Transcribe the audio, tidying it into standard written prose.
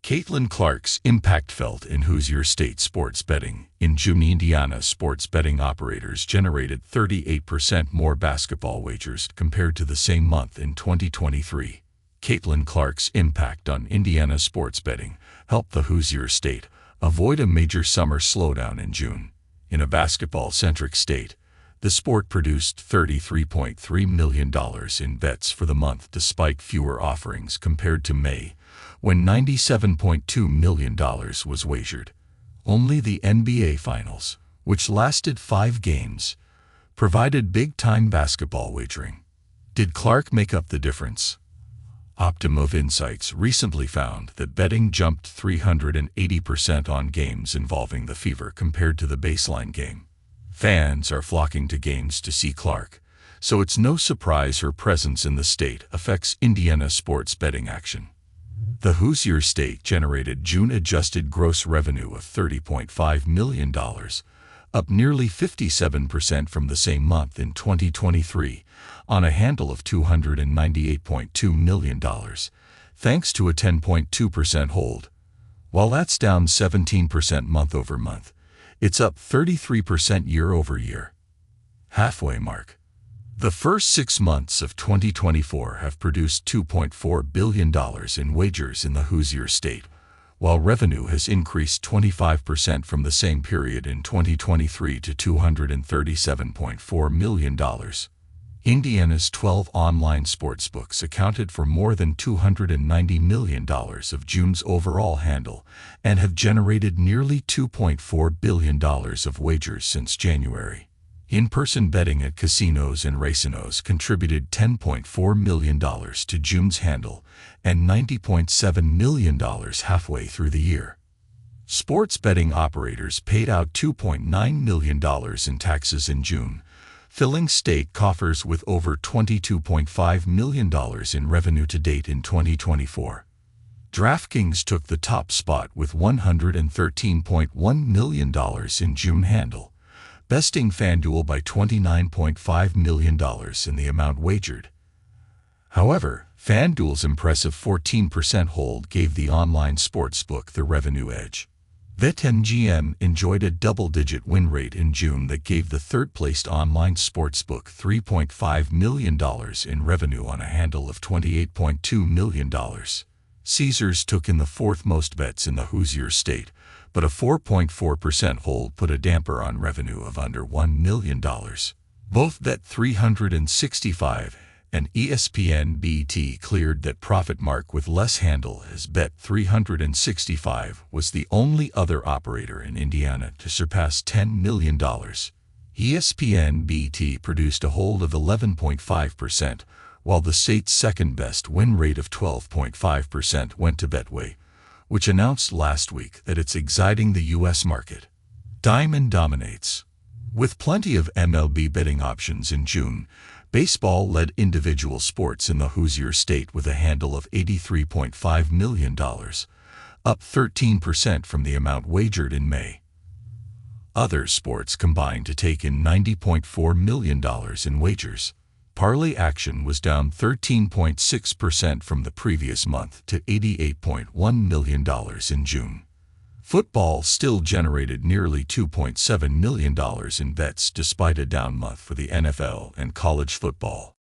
Caitlin Clark's impact felt in Hoosier State Sports Betting. In June, Indiana sports betting operators generated 38% more basketball wagers compared to the same month in 2023. Caitlin Clark's impact on Indiana sports betting helped the Hoosier State avoid a major summer slowdown in June. In a basketball-centric state, the sport produced $33.3 million in bets for the month despite fewer offerings compared to May, when $97.2 million was wagered. Only the NBA Finals, which lasted 5 games, provided big-time basketball wagering. Did Clark make up the difference? Optimum Insights recently found that betting jumped 380% on games involving the Fever compared to the baseline game. Fans are flocking to games to see Clark, so it's no surprise her presence in the state affects Indiana sports betting action. The Hoosier State generated June-adjusted gross revenue of $30.5 million, up nearly 57% from the same month in 2023, on a handle of $298.2 million, thanks to a 10.2% hold. While that's down 17% month-over-month, it's up 33% year-over-year. Halfway mark. The first 6 months of 2024 have produced $2.4 billion in wagers in the Hoosier State, while revenue has increased 25% from the same period in 2023 to $237.4 million. Indiana's 12 online sportsbooks accounted for more than $290 million of June's overall handle and have generated nearly $2.4 billion of wagers since January. In-person betting at casinos and racinos contributed $10.4 million to June's handle and $90.7 million halfway through the year. Sports betting operators paid out $2.9 million in taxes in June, filling state coffers with over $22.5 million in revenue to date in 2024. DraftKings took the top spot with $113.1 million in June handle, besting FanDuel by $29.5 million in the amount wagered. However, FanDuel's impressive 14% hold gave the online sportsbook the revenue edge. BetMGM enjoyed a double-digit win rate in June that gave the third-placed online sportsbook $3.5 million in revenue on a handle of $28.2 million. Caesars took in the fourth most bets in the Hoosier State, but a 4.4% hold put a damper on revenue of under $1 million. Both Bet365 and ESPN BT cleared that profit mark with less handle, as Bet365 was the only other operator in Indiana to surpass $10 million. ESPN BT produced a hold of 11.5%, while the state's second-best win rate of 12.5% went to Betway, which announced last week that it's exiting the U.S. market. Diamond dominates. With plenty of MLB betting options in June, baseball led individual sports in the Hoosier State with a handle of $83.5 million, up 13% from the amount wagered in May. Other sports combined to take in $90.4 million in wagers. Parlay action was down 13.6% from the previous month to $88.1 million in June. Football still generated nearly $2.7 million in bets despite a down month for the NFL and college football.